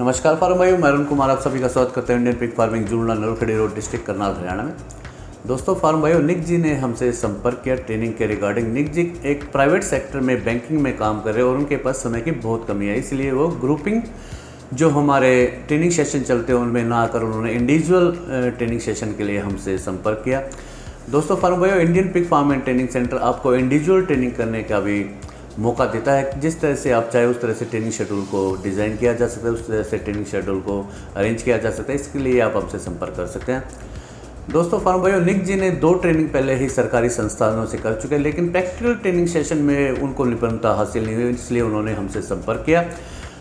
नमस्कार फार्म भाइयों, मैं अरुण कुमार आप सभी का स्वागत करते हैं इंडियन पिग फार्मिंग जुड़ना नलखड़ी रोड डिस्ट्रिक्ट करनाल हरियाणा में। दोस्तों फार्म भाइयों, निक जी ने हमसे संपर्क किया ट्रेनिंग के रिगार्डिंग। निक जी एक प्राइवेट सेक्टर में बैंकिंग में काम कर रहे हैं और उनके पास समय की बहुत कमी है, इसलिए वो ग्रुपिंग जो हमारे ट्रेनिंग सेशन चलते हैं उनमें ना आकर उन्होंने इंडिविजुअल ट्रेनिंग सेशन के लिए हमसे संपर्क किया। दोस्तों फार्म भाइयों, Indian pig farm and training centre आपको इंडिविजुअल ट्रेनिंग करने का भी मौका देता है। जिस तरह से आप चाहे उस तरह से ट्रेनिंग शेड्यूल को डिज़ाइन किया जा सकता है, उस तरह से ट्रेनिंग शेड्यूल को अरेंज किया जा सकता है। इसके लिए आप हमसे संपर्क कर सकते हैं। दोस्तों फार्म भाइयों, निक जी ने 2 ट्रेनिंग पहले ही सरकारी संस्थानों से कर चुके हैं, लेकिन प्रैक्टिकल ट्रेनिंग सेशन में उनको निपुणता हासिल नहीं हुई, इसलिए उन्होंने हमसे संपर्क किया।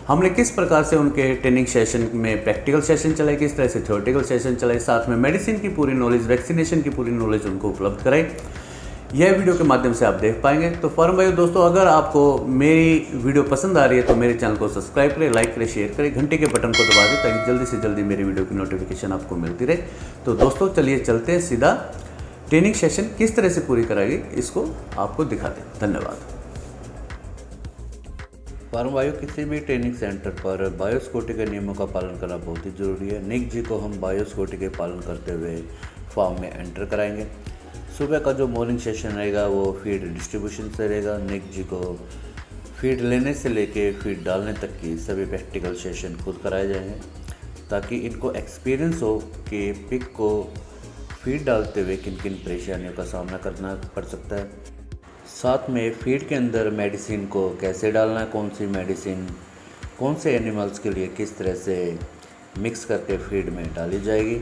हमने किस प्रकार से उनके ट्रेनिंग सेशन में प्रैक्टिकल सेशन चलाए, किस तरह से थ्योरेटिकल सेशन चलाए, साथ में मेडिसिन की पूरी नॉलेज, वैक्सीनेशन की पूरी नॉलेज उनको उपलब्ध कराई, यह वीडियो के माध्यम से आप देख पाएंगे। तो फार्म भाइयों दोस्तों, अगर आपको मेरी वीडियो पसंद आ रही है तो मेरे चैनल को सब्सक्राइब करें, लाइक करें, शेयर करें, घंटे के बटन को दबा दें ताकि जल्दी से जल्दी मेरी वीडियो की नोटिफिकेशन आपको मिलती रहे। तो दोस्तों चलिए चलते हैं सीधा ट्रेनिंग सेशन किस तरह से पूरी कराएगी इसको आपको दिखाते हैं। धन्यवाद। फार्म भाइयों, किसी भी ट्रेनिंग सेंटर पर बायोसिक्योरिटी के नियमों का पालन करना बहुत ही जरूरी है। निक जी को हम बायोसिक्योरिटी के पालन करते हुए फार्म में एंटर कराएंगे। सुबह का जो मॉर्निंग सेशन रहेगा वो फीड डिस्ट्रीब्यूशन से रहेगा। निक जी को फीड लेने से लेके फीड डालने तक की सभी प्रैक्टिकल सेशन खुद कराए जाएंगे ताकि इनको एक्सपीरियंस हो कि पिग को फीड डालते हुए किन किन परेशानियों का सामना करना पड़ सकता है। साथ में फीड के अंदर मेडिसिन को कैसे डालना है, कौन सी मेडिसिन कौन से एनिमल्स के लिए किस तरह से मिक्स करके फीड में डाली जाएगी।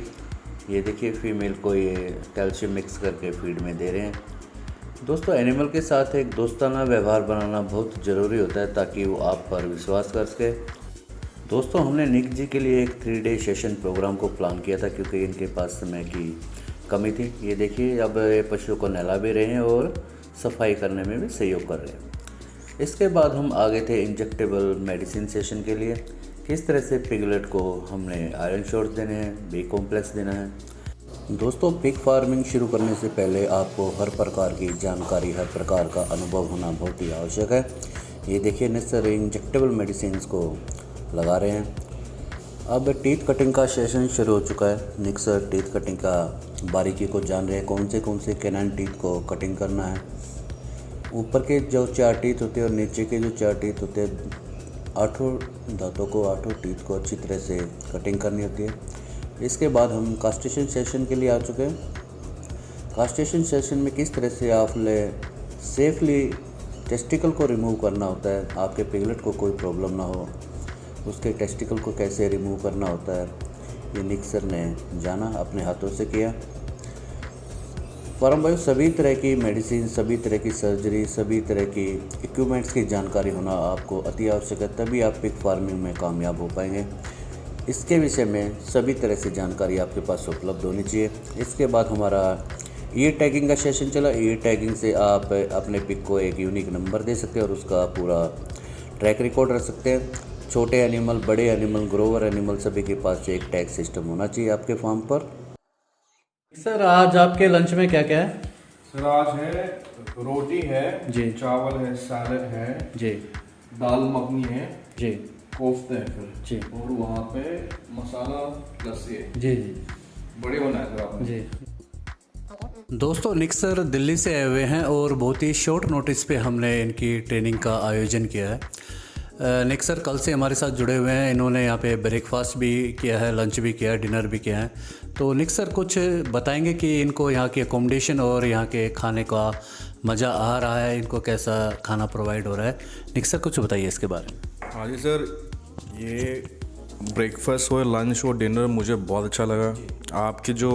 ये देखिए फीमेल को ये कैल्शियम मिक्स करके फीड में दे रहे हैं। दोस्तों एनिमल के साथ एक दोस्ताना व्यवहार बनाना बहुत ज़रूरी होता है ताकि वो आप पर विश्वास कर सके। दोस्तों हमने निक जी के लिए एक 3 डे सेशन प्रोग्राम को प्लान किया था क्योंकि इनके पास समय की कमी थी। ये देखिए अब ये पशुओं को नहला भी रहे हैं और सफाई करने में भी सहयोग कर रहे हैं। इसके बाद हम आगे थे इंजेक्टेबल मेडिसिन सेशन के लिए। किस तरह से पिगलेट को हमने आयरन शॉट्स देने हैं, बी कॉम्प्लेक्स देना है। दोस्तों पिग फार्मिंग शुरू करने से पहले आपको हर प्रकार की जानकारी, हर प्रकार का अनुभव होना बहुत ही आवश्यक है। ये देखिए नेसर इंजेक्टेबल मेडिसिन को लगा रहे हैं। अब टीथ कटिंग का सेशन शुरू हो चुका है। निक्सर टीथ कटिंग का बारीकी को जान रहे हैं, कौन से कैनाइन टीथ को कटिंग करना है। ऊपर के जो 4 टीथ होते हैं और नीचे के जो 4 टीथ होते हैं, 8 दांतों को, 8 टीथ को अच्छी तरह से कटिंग करनी होती है। इसके बाद हम कास्ट्रेशन सेशन के लिए आ चुके हैं। कास्ट्रेशन सेशन में किस तरह से आपने सेफली टेस्टिकल को रिमूव करना होता है, आपके पिगलेट को कोई प्रॉब्लम ना हो, उसके टेस्टिकल को कैसे रिमूव करना होता है, ये निक सर ने जाना, अपने हाथों से किया। फार्म भाई, सभी तरह की मेडिसिन, सभी तरह की सर्जरी, सभी तरह की इक्विपमेंट्स की जानकारी होना आपको अति आवश्यक है, तभी आप पिग फार्मिंग में कामयाब हो पाएंगे। इसके विषय में सभी तरह से जानकारी आपके पास उपलब्ध होनी चाहिए। इसके बाद हमारा ईयर टैगिंग का सेशन चला। ईयर टैगिंग से आप अपने पिग को एक यूनिक नंबर दे सकते हैं और उसका पूरा ट्रैक रिकॉर्ड रख सकते हैं। छोटे एनिमल, बड़े एनिमल, ग्रोवर एनिमल, सभी के पास एक टैग सिस्टम होना चाहिए आपके फार्म पर। सर आज आपके लंच में क्या क्या है? सर आज है रोटी है जी, चावल है, सैलड है जी, दाल मखनी है जी, कोफ्ते है फिर जी, और वहाँ पे मसाला लस्सी है। जी जी बड़े बनाए सर आपने जी। दोस्तों निक सर दिल्ली से आए हुए हैं और बहुत ही शॉर्ट नोटिस पे हमने इनकी ट्रेनिंग का आयोजन किया है। निक सर कल से हमारे साथ जुड़े हुए हैं। इन्होंने यहाँ पे ब्रेकफास्ट भी किया है, लंच भी किया है, डिनर भी किया है। तो निक सर कुछ बताएंगे कि इनको यहाँ की अकोमोडेशन और यहाँ के खाने का मज़ा आ रहा है, इनको कैसा खाना प्रोवाइड हो रहा है। निक सर कुछ बताइए इसके बारे में। हाँ जी सर, ये ब्रेकफास्ट और लंच और डिनर मुझे बहुत अच्छा लगा। आपकी जो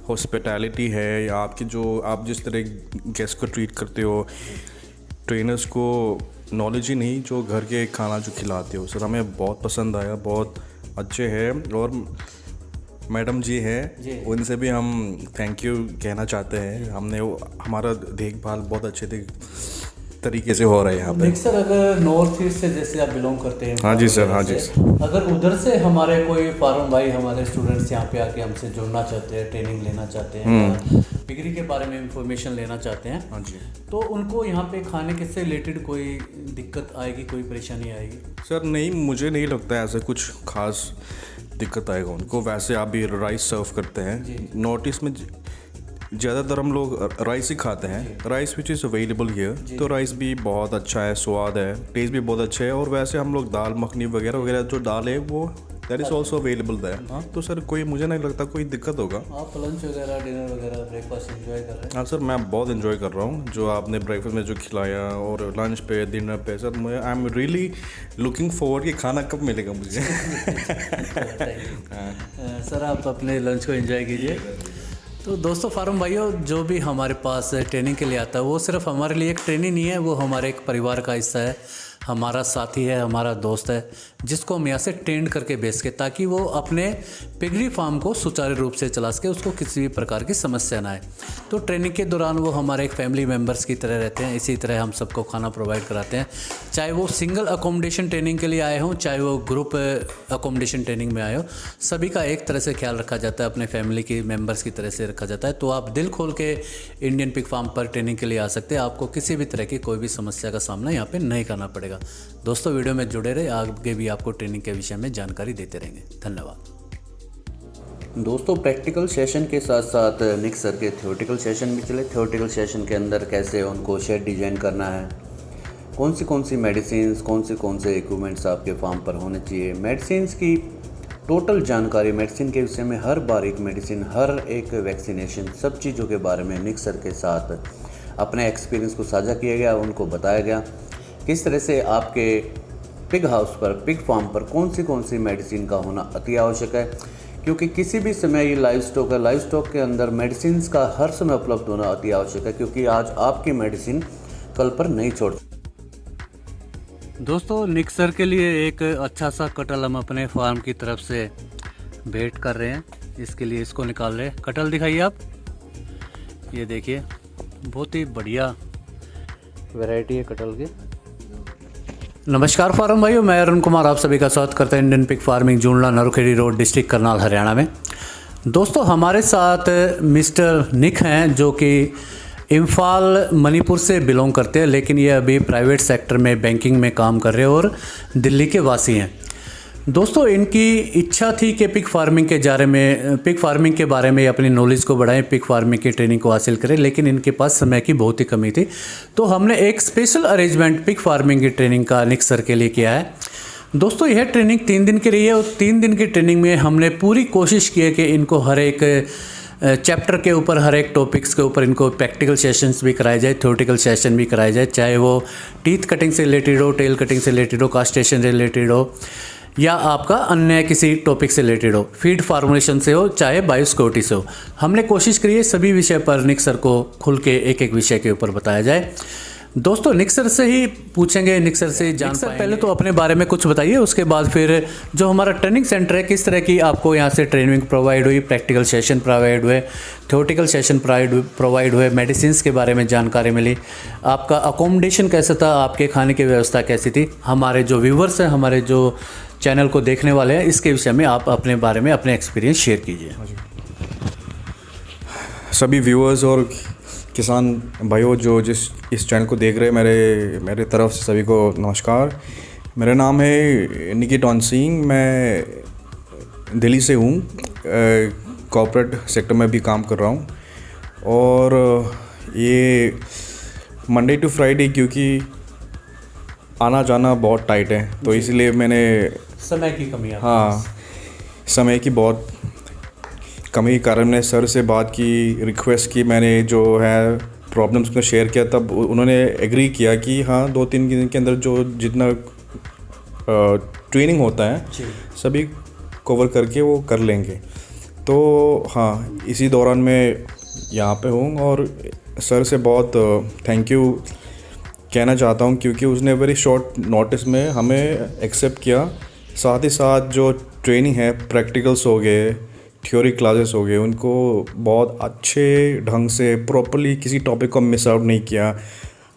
हॉस्पिटैलिटी है या आपकी जो आप जिस तरह गेस्ट को ट्रीट करते हो, ट्रेनर्स को नॉलेज ही नहीं जो घर के खाना जो खिलाते हो, सर हमें बहुत पसंद आया, बहुत अच्छे हैं। और मैडम जी हैं, उनसे भी हम थैंक यू कहना चाहते हैं। हमने हमारा देखभाल बहुत अच्छे तरीके से हो रहा है यहाँ पे। सर अगर नॉर्थ ईस्ट से जैसे आप बिलोंग करते हैं, हाँ जी सर, हाँ जी सर, अगर उधर से हमारे कोई फार्म भाई, हमारे स्टूडेंट्स यहाँ पे आके हमसे जुड़ना चाहते हैं, ट्रेनिंग लेना चाहते हैं, पिगरी के बारे में इंफॉर्मेशन लेना चाहते हैं, हाँ जी तो उनको यहाँ पे खाने के से रिलेटेड कोई दिक्कत आएगी, कोई परेशानी आएगी? सर नहीं, मुझे नहीं लगता है ऐसा कुछ खास दिक्कत आएगा उनको। वैसे आप भी राइस सर्व करते हैं, नॉर्थ ईस्ट में ज़्यादातर हम लोग राइस ही खाते हैं, rice which is available here. तो राइस भी बहुत अच्छा है, स्वाद है, टेस्ट भी बहुत अच्छा है। और वैसे हम लोग दाल मखनी वगैरह वगैरह जो दाल है वो that is also available there. हाँ, तो सर कोई मुझे नहीं लगता कोई दिक्कत होगा। आप लंच वगैरह, डिनर वगैरह, ब्रेकफास्ट एंजॉय कर रहे हैं? हाँ सर, मैं बहुत इन्जॉय कर रहा हूँ जो आपने ब्रेकफास्ट में जो खिलाया और लंच पे, डिनर पे। सर मैं I am really looking forward कि खाना कब मिलेगा मुझे। सर आप अपने लंच को एंजॉय कीजिए। तो दोस्तों, फार्म भाइयों, जो भी हमारे पास ट्रेनिंग के लिए आता है वो सिर्फ हमारे लिए एक ट्रेनिंग नहीं है, वो हमारे एक परिवार का हिस्सा है, हमारा साथी है, हमारा दोस्त है, जिसको हम यहाँ से ट्रेन करके भेज सके ताकि वो अपने पिगरी फार्म को सुचारू रूप से चला सके, उसको किसी भी प्रकार की समस्या ना आए। तो ट्रेनिंग के दौरान वो हमारे एक फैमिली मेम्बर्स की तरह रहते हैं। इसी तरह हम सबको खाना प्रोवाइड कराते हैं, चाहे वो सिंगल अकोमोडेशन ट्रेनिंग के लिए आए हों, चाहे वो ग्रुप अकोमोडेशन ट्रेनिंग में आए हो, सभी का एक तरह से ख्याल रखा जाता है, अपने फैमिली के मेम्बर्स की तरह से रखा जाता है। तो आप दिल खोल के इंडियन पिग फार्म पर ट्रेनिंग के लिए आ सकते हैं, आपको किसी भी तरह की कोई भी समस्या का सामना यहाँ पे नहीं करना पड़ेगा। दोस्तों, वीडियो में जुड़े रहे, आगे भी आपको ट्रेनिंग के विषय में जानकारी देते रहेंगे। धन्यवाद। दोस्तों, प्रैक्टिकल सेशन के साथ साथ निक सर के थ्योरेटिकल सेशन भी चले। थ्योरेटिकल सेशन के अंदर कैसे उनको शेड डिज़ाइन करना है, कौन सी मेडिसिन, कौन से इक्विपमेंट्स आपके फार्म पर होने चाहिए, मेडिसिन की टोटल जानकारी, मेडिसिन के विषय में हर बार एक मेडिसिन, हर एक वैक्सीनेशन, सब चीज़ों के बारे में निक सर के साथ अपने एक्सपीरियंस को साझा किया गया, उनको बताया गया किस तरह से आपके पिग हाउस पर, पिग फार्म पर कौन सी मेडिसिन का होना अति आवश्यक है, क्योंकि किसी भी समय ये लाइव स्टॉक है, लाइव स्टॉक के अंदर मेडिसिन का हर समय उपलब्ध होना अति आवश्यक है, क्योंकि आज आपकी मेडिसिन कल पर नहीं छोड़। दोस्तों, निक सर के लिए एक अच्छा सा कटल हम अपने फार्म की तरफ से भेंट कर रहे हैं। इसके लिए इसको निकाल रहे हैं। कटल दिखाइए आप, ये देखिए, बहुत ही बढ़िया वैरायटी है कटल की। नमस्कार फार्म भाइयों, मैं अरुण कुमार आप सभी का स्वागत करता हूं इंडियन पिग फार्मिंग, जूनला, नरुखेड़ी रोड, डिस्ट्रिक्ट करनाल, हरियाणा में। दोस्तों, हमारे साथ मिस्टर निक हैं जो कि इम्फाल मणिपुर से बिलोंग करते हैं, लेकिन ये अभी प्राइवेट सेक्टर में बैंकिंग में काम कर रहे हैं और दिल्ली के वासी हैं। दोस्तों, इनकी इच्छा थी कि पिग फार्मिंग के बारे में अपनी नॉलेज को बढ़ाएं, पिग फार्मिंग की ट्रेनिंग को हासिल करें, लेकिन इनके पास समय की बहुत ही कमी थी। तो हमने एक स्पेशल अरेंजमेंट पिग फार्मिंग की ट्रेनिंग का निक सर के लिए किया है। दोस्तों, यह ट्रेनिंग 3 दिन की रही है और 3 दिन की ट्रेनिंग में हमने पूरी कोशिश की है कि इनको हर एक चैप्टर के ऊपर, हर एक टॉपिक्स के ऊपर इनको प्रैक्टिकल सेशंस भी कराए जाए, थ्योरेटिकल सेशन भी कराए जाए, चाहे वो टीथ कटिंग से रिलेटेड हो, टेल कटिंग से रिलेटेड हो, कास्ट्रेशन से रिलेटेड हो, या आपका अन्य किसी टॉपिक से रिलेटेड हो, फीड फार्मुलेशन से हो, चाहे बायोसिक्योरिटी से हो। हमने कोशिश करी है सभी विषय पर निक सर को खुल के एक एक विषय के ऊपर बताया जाए। दोस्तों, निक सर से ही पूछेंगे, निक सर से जान पाएंगे। पहले तो अपने बारे में कुछ बताइए, उसके बाद फिर जो हमारा ट्रेनिंग सेंटर है, किस तरह की आपको यहाँ से ट्रेनिंग प्रोवाइड हुई, प्रैक्टिकल सेशन प्रोवाइड हुए, थ्योरेटिकल सेशन प्रोवाइड हुए, मेडिसिन के बारे में जानकारी मिली, आपका अकोमोडेशन कैसा था, आपके खाने की व्यवस्था कैसी थी। हमारे जो व्यूवर्स हैं, हमारे जो चैनल को देखने वाले हैं, इसके विषय में आप अपने बारे में अपने एक्सपीरियंस शेयर कीजिए। सभी व्यूअर्स और किसान भाइयों जो इस चैनल को देख रहे हैं, मेरे तरफ से सभी को नमस्कार। मेरा नाम है निकी टॉन सिंह, मैं दिल्ली से हूँ, कॉर्पोरेट सेक्टर में भी काम कर रहा हूँ। और ये मंडे टू फ्राइडे, क्योंकि आना जाना बहुत टाइट है, तो इसलिए मैंने समय की कमी है। हाँ, समय की बहुत कमी के कारण मैंने सर से बात की, रिक्वेस्ट की, मैंने जो है प्रॉब्लम्स को शेयर किया, तब उन्होंने एग्री किया कि हाँ 2-3 दिन के अंदर जो जितना ट्रेनिंग होता है सभी कवर करके वो कर लेंगे। तो हाँ, इसी दौरान मैं यहाँ पे हूँ और सर से बहुत थैंक यू कहना चाहता हूँ, क्योंकि उसने वेरी शॉर्ट नोटिस में हमें एक्सेप्ट किया। साथ ही साथ जो ट्रेनिंग है, प्रैक्टिकल्स हो गए, थ्योरी क्लासेस हो गए, उनको बहुत अच्छे ढंग से प्रॉपर्ली किसी टॉपिक को मिस आउट नहीं किया,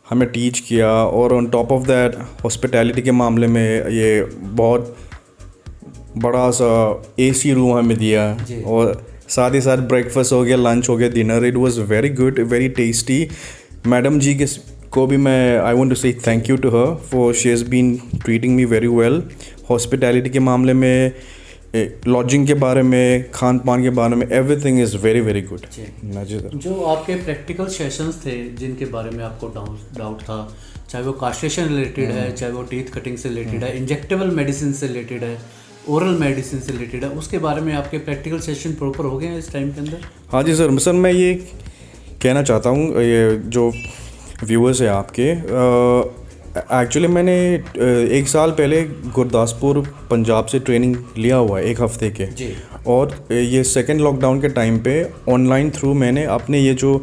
हमें टीच किया। और on top of that hospitality के मामले में ये बहुत बड़ा सा AC रूम हमें दिया और साथ ही साथ ब्रेकफास्ट हो गया, लंच हो गया, dinner, it was very good, very tasty. Madam ji के को भी मैं I want to say thank you to her for she has been treating me very well. Hospitality के मामले में, लॉजिंग के बारे में, खान पान के बारे में, everything is very very good. जो आपके प्रैक्टिकल सेशंस थे जिनके बारे में आपको डाउट था, चाहे वो कास्ट्रेशन रिलेटेड है, चाहे वो टीथ कटिंग से रिलेटेड है, इंजेक्टेबल मेडिसिन से रिलेटेड है, ओरल मेडिसिन से रिलेटेड है, उसके बारे में आपके प्रैक्टिकल सेशन प्रॉपर हो गए हैं इस टाइम के अंदर? हाँ जी सर, मैं ये कहना चाहता हूँ, ये जो व्यूअर्स है आपके, एक्चुअली मैंने 1 साल पहले गुरदासपुर पंजाब से ट्रेनिंग लिया हुआ है 1 हफ्ते के जी। और ये सेकेंड लॉकडाउन के टाइम पे ऑनलाइन थ्रू मैंने अपने ये जो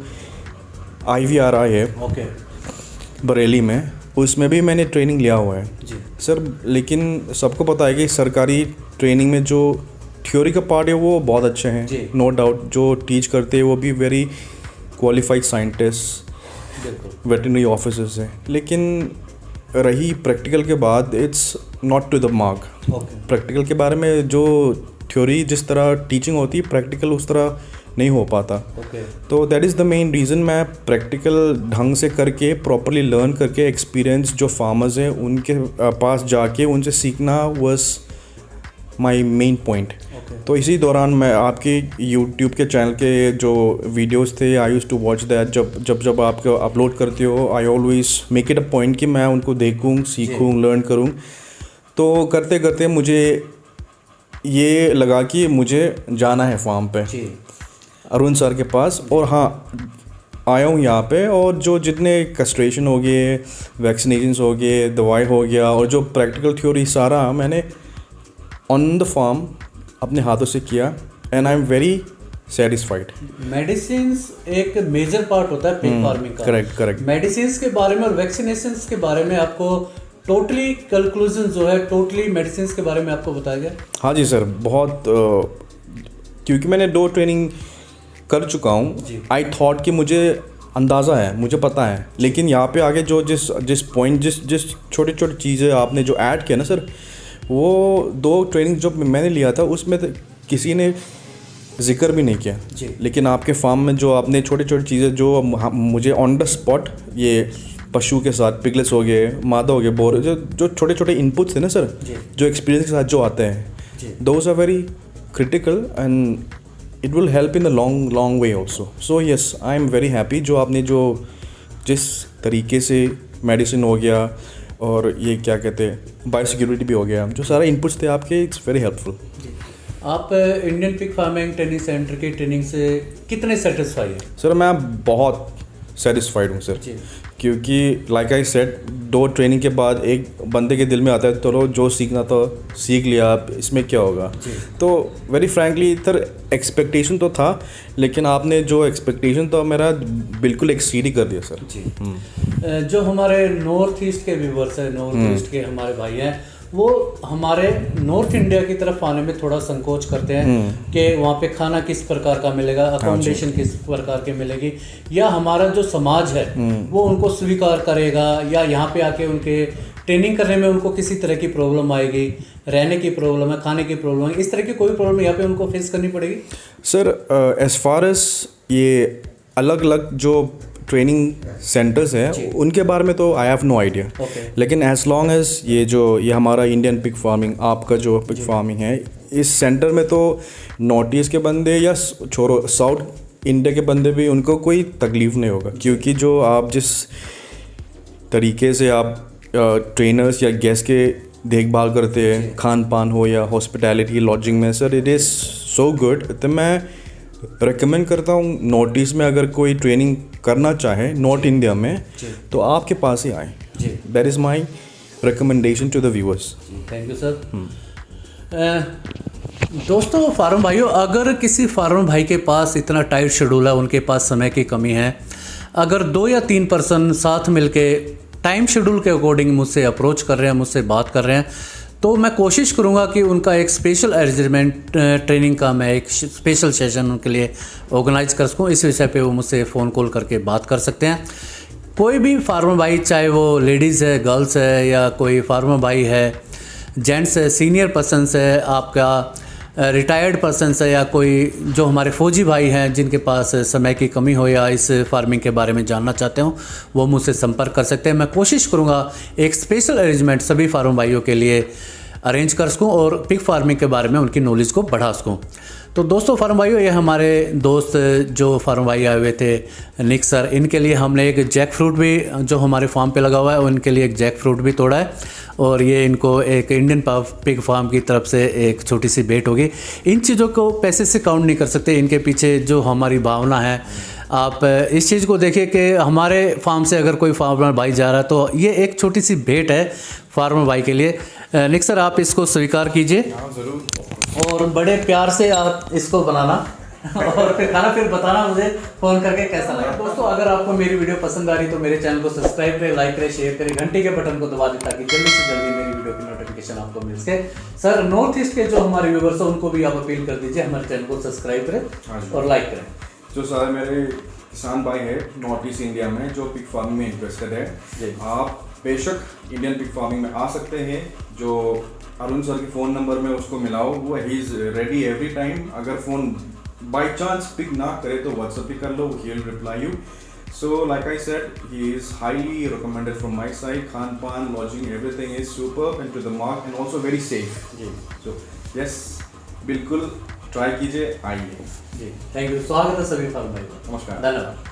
IVRI है ओके बरेली में, उसमें भी मैंने ट्रेनिंग लिया हुआ है जी सर। लेकिन सबको पता है कि सरकारी ट्रेनिंग में जो थ्योरी का पार्ट है वो बहुत अच्छे हैं, नो डाउट। जो टीच करते हैं वो भी very qualified scientist, veterinary officers हैं, लेकिन रही प्रैक्टिकल के बाद it's not to the mark. Practical के बारे में जो थ्योरी जिस तरह टीचिंग होती है, प्रैक्टिकल उस तरह नहीं हो पाता। तो that is the main reason मैं प्रैक्टिकल ढंग से करके, प्रॉपरली लर्न करके, एक्सपीरियंस जो फार्मर्स हैं उनके पास जाके उनसे सीखना वाज माय मेन पॉइंट। तो इसी दौरान मैं आपके यूट्यूब के चैनल के जो वीडियोस थे, I used to watch that. जब आप अपलोड करते हो, I always make it a point कि मैं उनको देखूं, सीखूं, लर्न करूं। तो करते करते मुझे ये लगा कि मुझे जाना है फार्म पे, अरुण सर के पास। और हाँ, आया हूँ यहाँ पे, और जो जितने कस्ट्रेशन हो गए, वैक्सीनेशन हो गए, दवाई हो गया, और जो प्रैक्टिकल थ्योरी सारा मैंने ऑन द फार्म अपने हाथों से किया, and I am very satisfied. Medicines एक मेजर पार्ट होता है पिग फार्मिंग का। करेक्ट। मेडिसिन्स के बारे में और वैक्सीनेशंस के बारे में आपको टोटली कंक्लूजन जो है, टोटली मेडिसिन्स के बारे में आपको बताया गया? हाँ जी सर, बहुत क्योंकि मैंने 2 ट्रेनिंग कर चुका हूँ। आई थॉट कि मुझे अंदाज़ा है, मुझे पता है, लेकिन यहाँ पे आगे जो जिस पॉइंट, जिस छोटी छोटी चीज़ें आपने जो ऐड किया ना सर, वो 2 ट्रेनिंग जो मैंने लिया था उसमें तो किसी ने जिक्र भी नहीं किया। लेकिन आपके फार्म में जो आपने छोटी छोटी चीज़ें जो मुझे ऑन द स्पॉट, ये पशु के साथ पिगलेट्स हो गए, मादा हो गए, बोर, जो छोटे छोटे इनपुट्स थे ना सर, जो एक्सपीरियंस के साथ जो आते हैं, those are very critical and it will help in the long way also. So yes, I am very happy. जो आपने जो जिस तरीके से मेडिसिन हो गया, और ये क्या कहते हैं, बायोसिक्योरिटी भी हो गया, जो सारे इनपुट्स थे आपके, इट्स वेरी हेल्पफुल। आप Indian pig farming training centre की ट्रेनिंग से कितने सेटिस्फाई हैं? सर मैं बहुत सेटिस्फाइड हूँ सर, क्योंकि लाइक आई सेड, 2 ट्रेनिंग के बाद एक बंदे के दिल में आता है, चलो जो सीखना था सीख लिया, आप इसमें क्या होगा। तो वेरी फ्रैंकली सर, एक्सपेक्टेशन तो था, लेकिन आपने जो एक्सपेक्टेशन था मेरा बिल्कुल एक्सीड ही कर दिया सर। जो हमारे नॉर्थ ईस्ट के व्यूवर्स हैं, नॉर्थ ईस्ट के हमारे भाई हैं, वो हमारे नॉर्थ इंडिया की तरफ आने में थोड़ा संकोच करते हैं कि वहाँ पे खाना किस प्रकार का मिलेगा, अकोमोडेशन किस प्रकार की मिलेगी, या हमारा जो समाज है वो उनको स्वीकार करेगा, या यहाँ पे आके उनके ट्रेनिंग करने में उनको किसी तरह की प्रॉब्लम आएगी, रहने की प्रॉब्लम है, खाने की प्रॉब्लम है, इस तरह की कोई प्रॉब्लम यहाँ पे उनको फेस करनी पड़ेगी? सर एज फार एज ये अलग अलग जो ट्रेनिंग सेंटर्स हैं उनके बारे में तो आई हैव नो आइडिया, लेकिन एज लॉन्ग एज ये हमारा इंडियन पिग फार्मिंग, आपका जो पिग फार्मिंग है, इस सेंटर में तो नॉर्थ ईस्ट के बंदे या छोड़ो साउथ इंडिया के बंदे भी, उनको कोई तकलीफ़ नहीं होगा। क्योंकि जो आप जिस तरीके से आप ट्रेनर्स या गेस्ट के देखभाल करते हैं, खान पान हो या हॉस्पिटैलिटी, लॉजिंग में, sir it is so good. तो मैं रेकमेंड करता हूँ, नॉर्थ ईस्ट में अगर कोई ट्रेनिंग करना चाहे, नॉर्थ इंडिया में, तो आपके पास ही आए। That is my recommendation to the viewers. Thank you sir. दोस्तों, फार्म भाइयों, अगर किसी फार्म भाई के पास इतना टाइट शेड्यूल है, उनके पास समय की कमी है, अगर 2 या 3 पर्सन साथ मिलके टाइम शेड्यूल के अकॉर्डिंग मुझसे अप्रोच कर रहे हैं, मुझसे बात कर रहे हैं, तो मैं कोशिश करूंगा कि उनका एक स्पेशल अरेंजमेंट ट्रेनिंग का मैं एक स्पेशल सेशन उनके लिए ऑर्गेनाइज कर सकूं। इस विषय पे वो मुझसे फ़ोन कॉल करके बात कर सकते हैं। कोई भी फार्मर भाई, चाहे वो लेडीज़ है, गर्ल्स है, या कोई फार्मर भाई है, जेंट्स है, सीनियर पर्सन्स है, आपका रिटायर्ड पर्सन्स है या कोई जो हमारे फौजी भाई हैं जिनके पास समय की कमी हो या इस फार्मिंग के बारे में जानना चाहते हो, वो मुझसे संपर्क कर सकते हैं। मैं कोशिश करूँगा एक स्पेशल अरेंजमेंट सभी फार्म भाइयों के लिए अरेंज कर सकूँ और पिग फार्मिंग के बारे में उनकी नॉलेज को बढ़ा सकूँ। तो दोस्तों फार्म भाइयों, ये हमारे दोस्त जो फार्म भाई आए हुए थे निक सर, इनके लिए हमने एक जैक फ्रूट भी जो हमारे फार्म पे लगा हुआ है उनके लिए एक जैक फ्रूट भी तोड़ा है और ये इनको एक इंडियन पिग फार्म की तरफ से एक छोटी सी भेंट होगी। इन चीज़ों को पैसे से काउंट नहीं कर सकते, इनके पीछे जो हमारी भावना है। आप इस चीज़ को देखिए कि हमारे फार्म से अगर कोई फार्मर भाई जा रहा है तो ये एक छोटी सी भेंट है फार्मर भाई के लिए। निक सर, आप इसको स्वीकार कीजिए और बड़े प्यार से आप इसको बनाना और फिर खाना फिर बताना मुझे फ़ोन करके कैसा लगा। दोस्तों अगर आपको मेरी वीडियो पसंद आ रही तो मेरे चैनल को सब्सक्राइब करें, लाइक करें, शेयर करें, घंटी के बटन को दबा दें ताकि जल्दी से जल्दी मेरी वीडियो की नोटिफिकेशन आपको मिल सके। सर, नॉर्थ ईस्ट के जो हमारे व्यूवर्स हैं उनको भी आप अपील कर दीजिए हमारे चैनल को सब्सक्राइब करें और लाइक करें। जो सारे मेरे किसान भाई है नॉर्थ ईस्ट इंडिया में जो पिग फार्मिंग में इंटरेस्टेड है, आप बेशक इंडियन पिग फार्मिंग में आ सकते हैं। जो अरुण सर के फ़ोन नंबर में उसको मिलाओ, वो ही इज़ रेडी एवरी टाइम। अगर फ़ोन बाई चांस पिक ना करे तो व्हाट्सएप पे कर लो, he will reply you. So like I said, he is highly recommended from my side. खान पान, lodging, everything is super and to the mark and also very safe. So yes, बिल्कुल try कीजिए, आइए। जी, thank you. स्वागत है सभी farm भाई। नमस्कार, धन्यवाद।